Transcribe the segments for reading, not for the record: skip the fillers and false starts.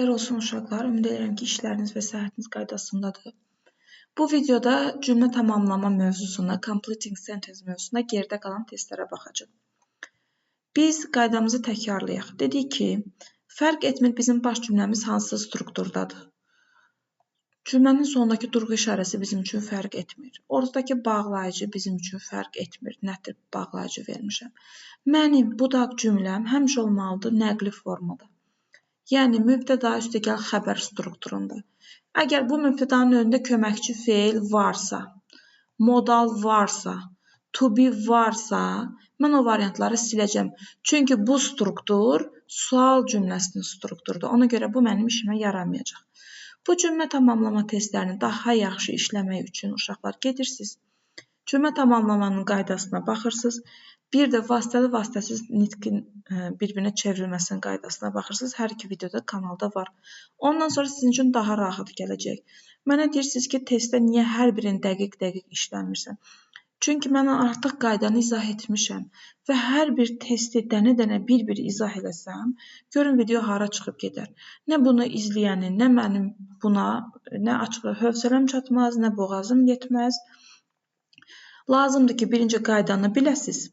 Xeyir olsun uşaqlar, ümid edirəm ki, işləriniz və səhhətiniz qaydasındadır. Bu videoda cümlə tamamlama mövzusuna, completing sentence mövzusuna geridə qalan testlərə baxacağıq. Biz qaydamızı təkrarlayaq. Dedik ki, fərq etmir bizim baş cümləmiz hansı strukturdadır. Cümlənin sonundakı durğu işarəsi bizim üçün fərq etmir. Ortadakı bağlayıcı bizim üçün fərq etmir. Nə tip bağlayıcı vermişəm. Mənim budaq cümləm həmişə olmalıdır nəqli formada. Yəni, mübtəda üstəgəl xəbər strukturunda. Əgər bu mübtədanın önündə köməkçi feil varsa, modal varsa, to be varsa, mən o variantları siləcəm. Çünki bu struktur sual cümləsinin strukturudur. Ona görə bu mənim işimə yaramayacaq. Bu cümlə tamamlama testlərini daha yaxşı işləmək üçün uşaqlar gedirsiniz. Cümlə tamamlamanın qaydasına baxırsınız. Bir də vasitəli-vasitəsiz nitqin bir-birinə çevrilməsinin qaydasına baxırsınız. Hər iki videoda kanalda var. Ondan sonra sizin üçün daha rahat gələcək. Mənə deyirsiniz ki, testdə niyə hər birini dəqiq-dəqiq işləmirsən? Çünki mən artıq qaydanı izah etmişəm və hər bir testi dənə-dənə bir-bir izah eləsəm, görün video hara çıxıb gedər. Nə bunu izləyənin, nə mənim buna, nə açıq hövsələm çatmaz, nə boğazım yetməz. Lazımdır ki, birinci qaydanı biləsiniz.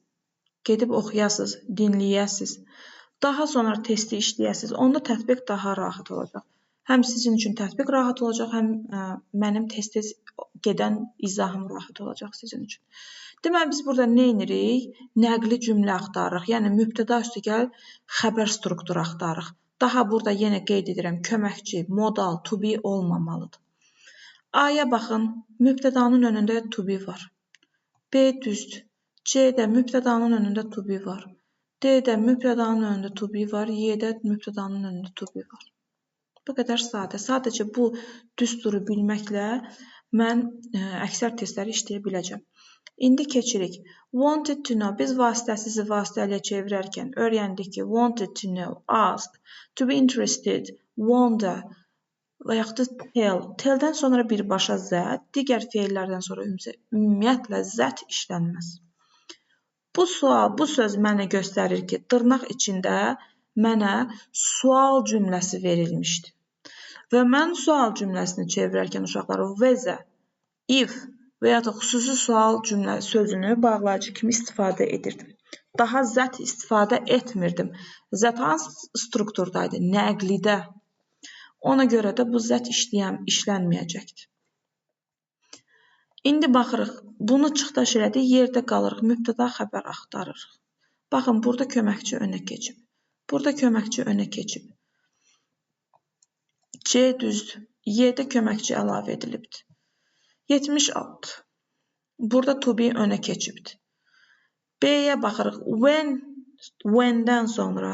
Gedib oxuyasınız, dinləyəsiniz. Daha sonra testi işləyəsiniz. Onda tətbiq daha rahat olacaq. Həm sizin üçün tətbiq rahat olacaq, həm mənim tez-tez gedən izahım rahat olacaq sizin üçün. Deməli, biz burada nə edirik? Nəqli cümlə axtarırıq. Yəni, mübtəda üstəgəl xəbər strukturu axtarırıq. Daha burada yenə qeyd edirəm, köməkçi, modal, to be olmamalıdır. A-ya baxın, mübtədanın önündə to be var. B düzdür. C-də mübtədanın önündə to be var. D-də mübtədanın önündə to be var. Y-də mübtədanın önündə to be var. Bu qədər sadə. Sadəcə bu düsturu bilməklə mən əksər testləri işləyə biləcəm. İndi keçirik. Wanted to know. Biz vasitəsizi vasitəliyə çevirərkən öyrəndik ki, wanted to know, ask, to be interested, wonder və yaxud da tell. Telldən sonra birbaşa zət, digər feillərdən sonra ümumiyyətlə zət işlənməz. Bu sual, bu söz mənə göstərir ki, dırnaq içində mənə sual cümləsi verilmişdi. Və mən sual cümləsini çevirərkən uşaqlar whether, if və ya da xüsusi sual cümlə sözünü bağlayıcı kimi istifadə edirdim. Daha zət istifadə etmirdim. Zət hansı strukturdaydı? Nəqlidə. Ona görə də bu zət işlənməyəcəkdir. İndi baxırıq, bunu çıxdaş elədik, yerdə qalırıq, mübtəda xəbər axtarırıq. Baxın, burada köməkçi önə keçib. Burada köməkçi önə keçib. C düzdür. Y-də köməkçi əlavə edilibdir. 76. Burada to be önə keçibdir. B-yə baxırıq. When-dən sonra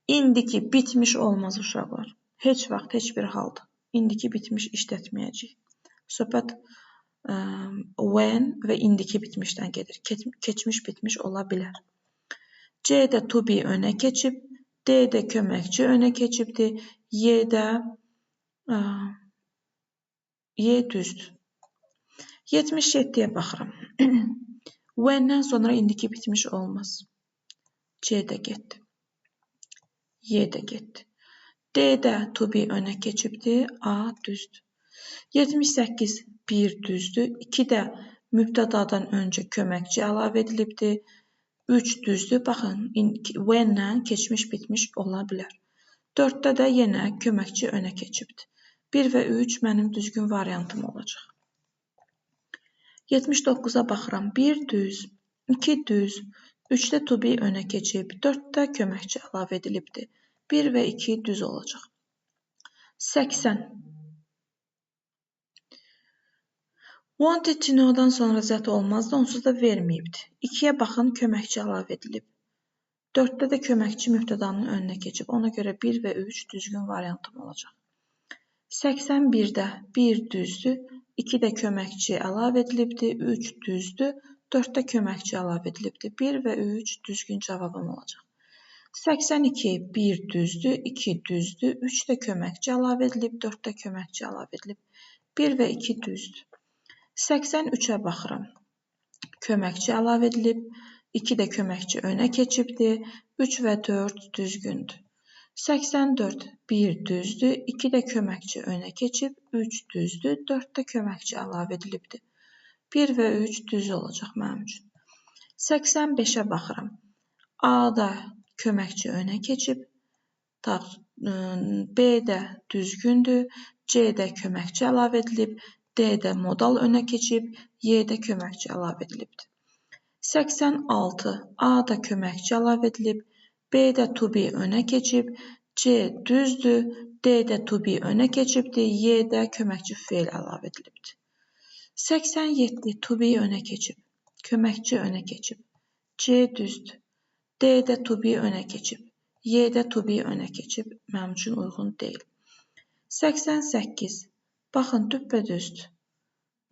indiki bitmiş olmaz uşaqlar. Heç vaxt, heç bir halda. İndiki bitmiş işlətməyəcəyik. Söhbət when və indiki bitmişdən gedir. Keçmiş bitmiş ola bilər. C-də to be önə keçib. D-də köməkçi önə keçibdir. Y-də Y düzdür. 77-yə baxıram. When-dən sonra indiki bitmiş olmaz. C-də getdi. Y-də getdi. D-də to be önə keçibdir. A düzdür. 78 bir düzdür. 2-də mübtədadan öncə köməkçi əlavə edilibdir. 3 düzdür. Baxın, when-lə keçmiş bitmiş ola bilər. 4-də də yenə köməkçi önə keçibdir. 1 və 3 mənim düzgün variantım olacaq. 79-a baxıram. 1 düz, 2 düz, 3-də to be önə keçib, 4-də köməkçi əlavə edilibdir. 1 və 2 düz olacaq. 80. Wanted to know-dan sonra zət olmazdı, onsuz da verməyibdir. 2-yə baxın, köməkçi əlavə edilib. 4-də də köməkçi mübtədanın önünə keçib. Ona görə 1 və 3 düzgün variantım olacaq. 81-də 1 düzdür, 2-də köməkçi əlavə edilibdir, 3 düzdür, 4-də köməkçi əlavə edilibdir. 1 və 3 düzgün cavabım olacaq. 82 1 düzdür, 2 düzdür, 3-də köməkçi əlavə edilib, 4-də köməkçi əlavə edilib. 1 və 2 düzdür. 83-ə baxıram. Köməkçi əlavə edilib, 2-də köməkçi önə keçibdir, 3 və 4 düzgündür. 84 1 düzdür, 2 də köməkçi önə keçib, 3 düzdür, 4 də köməkçi əlavə edilibdir. 1 və 3 düz olacaq mənim üçün. 85-ə baxıram. A-da köməkçi önə keçib, B-də düzgündür, C-də köməkçi əlavə edilib, D-də modal önə keçib, Y-də köməkçi əlavə edilibdir. 86 A-da köməkçi əlavə edilib, B-də to be önə keçib, C düzdür, D-də to be önə keçibdir, Y-də köməkçi fe'l əlavə edilibdir. 87 to be önə keçib, köməkçi önə keçib, C düzdür, D-də to be önə keçib, Y-də to be önə keçib, mənim üçün uyğun deyil. 88 baxın düppədüzdür,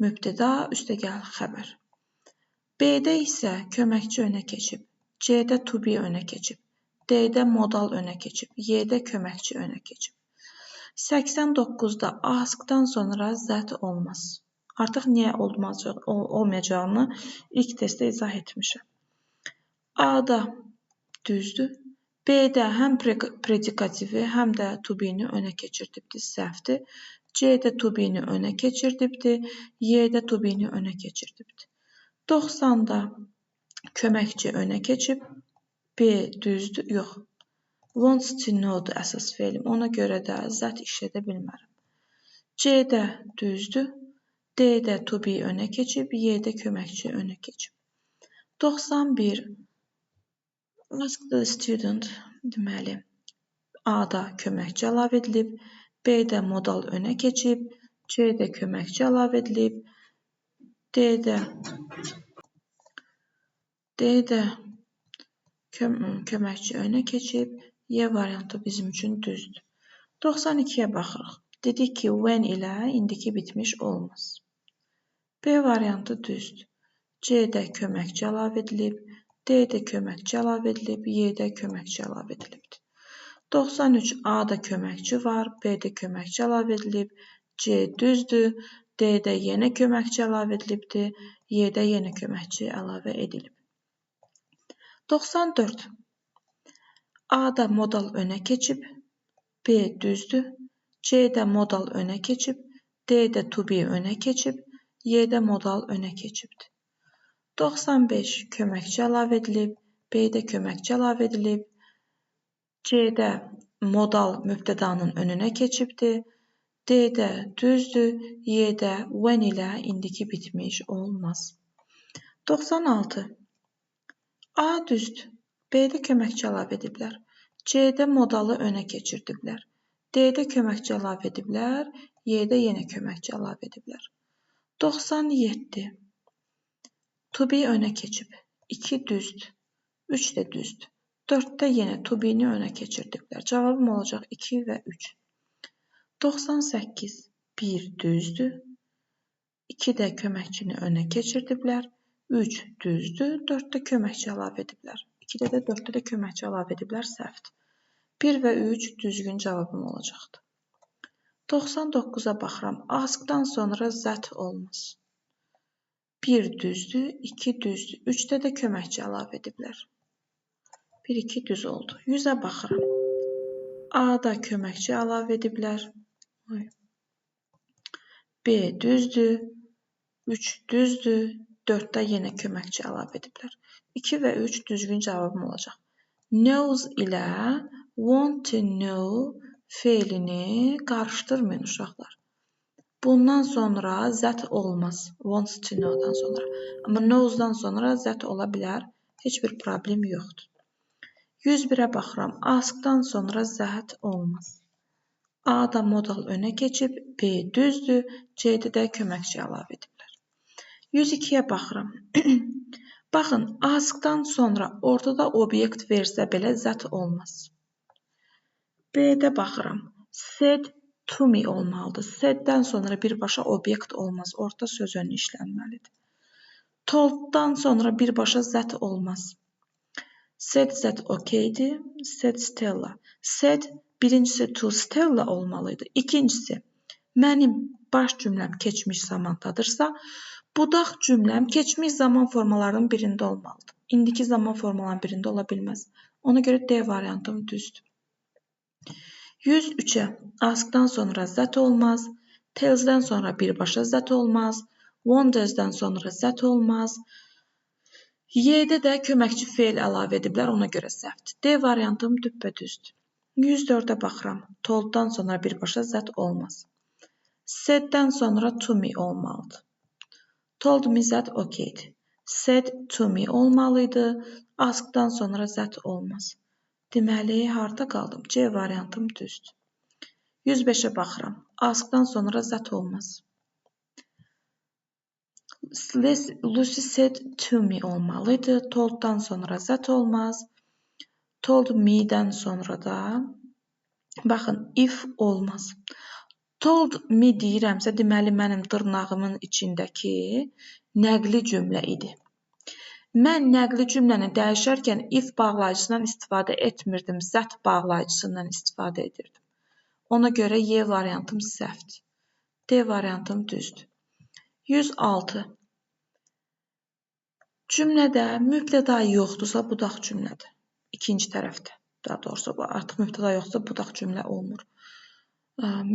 mübtəda üstəgəl xəbər. B-də isə köməkçi önə keçib, C-də to be önə keçib, D-də modal önə keçib, Y-də köməkçi önə keçib. 89-da askdan sonra zət olmaz. Artıq niyə olmayacağını ilk testdə izah etmişəm. A-da düzdür, B-də həm predikativi, həm də to be-ni önə keçirdibdir, səhvdir. C-də to be-ni önə keçirdibdir, Y-də to be-ni önə keçirdibdir. 90-da köməkçi önə keçib, B düzdür, yox. Wants to know-dur əsas fe'lim, ona görə də zət işlədə bilmərəm. C-də düzdür, D-də to be önə keçib, Y-də köməkçi önə keçib. 91 ask the student, deməli, A-da köməkçi əlavə edilib, B-də modal önə keçib, C-də köməkçi əlavə edilib, D-də köməkçi önə keçib, Y variantı bizim üçün düzdür. 92-yə baxırıq. Dedik ki, when ilə indiki bitmiş olmaz. B variantı düzdür. C-də köməkçi əlavə edilib, D-də köməkçi əlavə edilib, Y-də köməkçi əlavə edilibdir. 93 A-da köməkçi var, B-də köməkçi əlavə edilib, C düzdür, D-də yenə köməkçi əlavə edilibdir, Y-də yenə köməkçi əlavə edilib. 94 A-da modal önə keçib, B düzdür, C-də modal önə keçib, D-də to be önə keçib, Y-də modal önə keçibdir. 95 köməkçi əlavə edilib, B-də köməkçi əlavə edilib, C-də modal mübtədanın önünə keçibdir, D-də düzdür, Y-də when ilə indiki bitmiş olmaz. 96 A düzdür, B-də köməkçi əlavə ediblər, C-də modalı önə keçirdiblər, D-də köməkçi əlavə ediblər, Y-də yenə köməkçi əlavə ediblər. 97 to be önə keçib, 2 düzdür, 3 də düzdür, 4-də yenə to be-ni önə keçirdiblər. Cavabım olacaq 2 və 3. 98 1 düzdür, 2 də köməkçini önə keçirdiblər, 3 düzdür, 4-də köməkçi əlavə ediblər. 2-də də 4-də də köməkçi əlavə ediblər, səhvdir. 1 və 3 düzgün cavabım olacaqdır. 99-a baxıram. Askdan sonra zət olmaz. 1 düzdür, 2 düzdür, 3-də də köməkçi əlavə ediblər. 1, 2 düz oldu. 100-ə baxıram. A-da köməkçi əlavə ediblər. B düzdür, 3 düzdür, 4-də yenə köməkçi əlavə ediblər. 2 və 3 düzgün cavabım olacaq. Knows ilə want to know fe'lini qarışdırmayın uşaqlar. Bundan sonra zət olmaz. Wants to know-dan sonra. Amma knows-dan sonra zət ola bilər. Heç bir problem yoxdur. 101-ə baxıram. Ask-dan sonra zət olmaz. A-da modal önə keçib, B düzdür, C-də də köməkçi əlavə ediblər. 102-yə baxıram. Baxın, ask-dan sonra ortada obyekt versə belə zət olmaz. B-də baxıram. Said to me olmalıdır. Said-dən sonra birbaşa obyekt olmaz. Orta söz önü işlənməlidir. Told-dan sonra birbaşa zət olmaz. Said that okeydir. Said Stella. Said birincisi to Stella olmalıydı. İkincisi, mənim baş cümləm keçmiş zamandadırsa, budaq cümləm keçmiş zaman formalarının birində olmalıdır. İndiki zaman formalarının birində ola bilməz. Ona görə D variantım düzdür. 103-ə askdan sonra zət olmaz, tells'dən sonra birbaşa zət olmaz, wonders'dan sonra zət olmaz. Y-də də köməkçi fe'l əlavə ediblər, ona görə səhvdir. D variantım düppədüzdür. 104-ə baxıram. Tolddan sonra birbaşa zət olmaz. Said'dən sonra to me olmalıdır. Told me zət okeydir. Said to me olmalıydı. Askdan sonra zət olmaz. Deməli, harda qaldım? C variantım düzdür. 105-ə baxıram. Askdan sonra zət olmaz. Lucy said to me olmalıydı. Tolddan sonra zət olmaz. Told me'dən sonra da baxın, if olmaz. Told me deyirəmsə, deməli mənim dırnağımın içindəki nəqli cümlə idi. Mən nəqli cümləni dəyişərkən if bağlayıcısından istifadə etmirdim, zət bağlayıcısından istifadə edirdim. Ona görə Y variantım səhvdir. D variantım düzdür. 106. Cümlədə mübtəda yoxdursa, budaq cümlədir. İkinci tərəfdə. Daha doğrusu, artıq mübtəda yoxdursa, budaq cümlə olmur.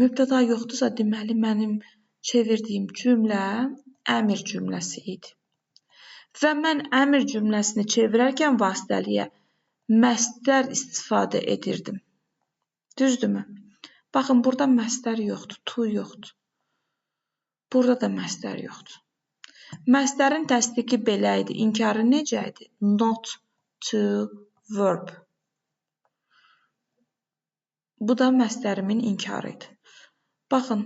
Mübtəda yoxdursa, deməli mənim çevirdiyim cümlə əmr cümləsi idi. Və mən əmr cümləsini çevirərkən vasitəliyə məstər istifadə edirdim. Düzdürmü? Baxın, burada məstər yoxdur, to yoxdur. Burada da məstər yoxdur. Məstərin təsdiqi belə idi. İnkarı necə idi? Not to verb. Bu da məstərimin inkarı idi. Baxın,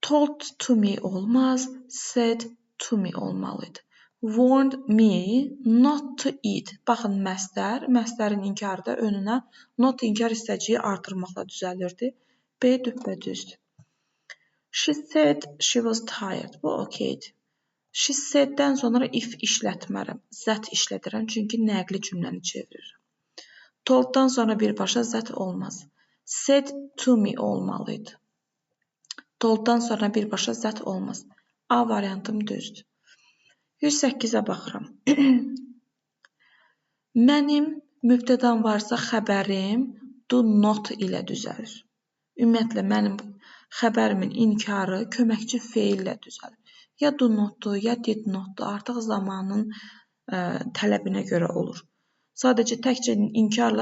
told to me olmaz, said to me olmalıydı. Warned me not to eat. Baxın, məstərin inkarı da önünə not inkar hissəciyi artırmaqla düzəlirdi. B düppədüzdür. She said she was tired. Bu okeydir. She said-dən sonra if işlətmərəm. Zət işlədirəm, çünki nəqli cümləni çevirirəm. Tolddan sonra birbaşa zət olmaz. Said to me olmalıydı. Tolddan sonra birbaşa zət olmaz. A variantım düzdür. 108-ə baxıram. Mənim mübtədam varsa xəbərim do not ilə düzəlir. Ümumiyyətlə, mənim xəbərimin inkarı köməkçi fe'llə düzəlir. Ya do notdur, ya did notdur. Artıq zamanın tələbinə görə olur. Sadəcə təkcə inkar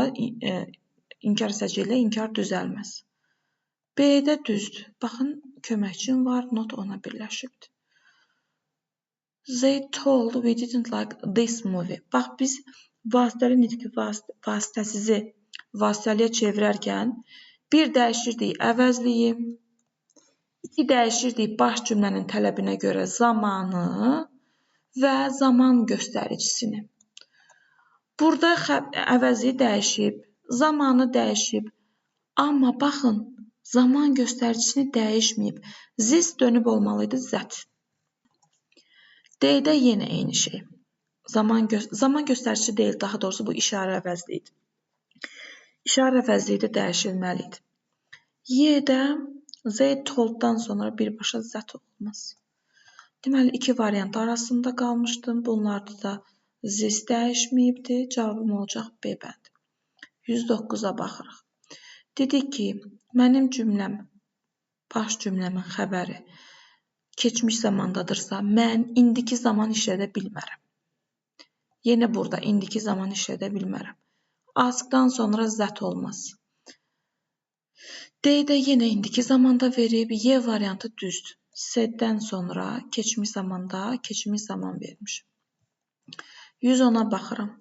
hissəci ilə inkar düzəlməz. B-də düzdür. Baxın, köməkçim var, not ona birləşibdir. They told we didn't like this movie. Bax, biz vasitəli nitqi vasitəsizi vasitəliyə çevirərkən bir dəyişirdik əvəzliyi, iki dəyişirdik baş cümlənin tələbinə görə zamanı və zaman göstəricisini. Burada əvəzi dəyişib, zamanı dəyişib, amma baxın, zaman göstəricisini dəyişməyib. This dönüb olmalıydı zət. D-də yenə eyni şey. Zaman göstəricisi deyil, daha doğrusu bu işarə əvəzli idi. İşarə əvəzliyi də dəyişilməli idi. Y-də they told-dan sonra birbaşa zət olmaz. Deməli, iki variant arasında qalmışdım. Bunlarda da this dəyişməyibdir. Cavabım olacaq B bəndi. 109-a baxırıq. Dedik ki, mənim cümləm, baş cümləmin xəbəri keçmiş zamandadırsa, mən indiki zaman işlədə bilmərəm. Yenə burada indiki zaman işlədə bilmərəm. Askdan sonra zət olmaz. D-də yenə indiki zamanda verib, Y variantı düzdür. Said-dən sonra keçmiş zaman vermişim. 110-a baxıram.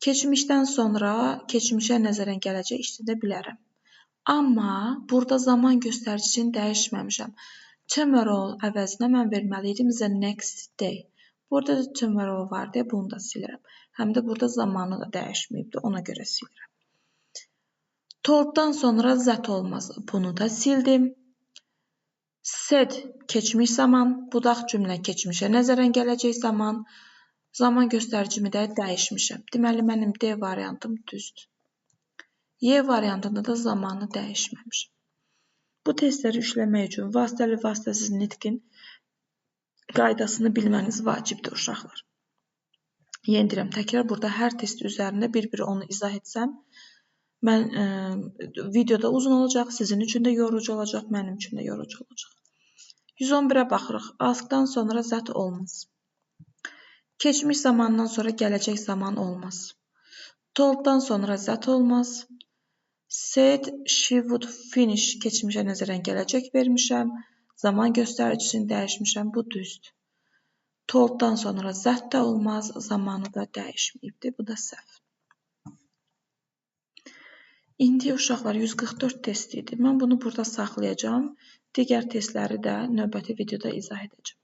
Keçmişdən sonra keçmişə nəzərən gələcək işlədə bilərəm. Amma burada zaman göstəricisini dəyişməmişəm. Tomorrow əvəzinə mən verməliydim the next day. Burada da tomorrow var deyə bunu da silirəm. Həm də burada zamanı da dəyişməyibdir, ona görə silirəm. Tolddan sonra zət olmaz. Bunu da sildim. Said keçmiş zaman, budaq cümlə keçmişə nəzərən gələcək zaman. Zaman göstəricimi də dəyişmişəm. Deməli, mənim D variantım düzdür. Y variantında da zamanı dəyişməmişəm. Bu testləri işləmək üçün vasitəli vasitəsiz nitqin qaydasını bilməniz vacibdir, uşaqlar. Yenə deyirəm, təkrar burada hər test üzərində bir-biri onu izah etsəm, Mən videoda uzun olacaq, sizin üçün də yorucu olacaq, mənim üçün də yorucu olacaq. 111-ə baxırıq. Askdan sonra zət olmaz. Keçmiş zamandan sonra gələcək zaman olmaz. Tolddan sonra zət olmaz. Said she would finish keçmişə nəzərən gələcək vermişəm. Zaman göstəricisini dəyişmişəm. Bu düzdür. Tolddan sonra zət də olmaz. Zamanı da dəyişməyibdir. Bu da səhv. İndi uşaqlar 144 test idi. Mən bunu burada saxlayacağam. Digər testləri də növbəti videoda izah edəcəm.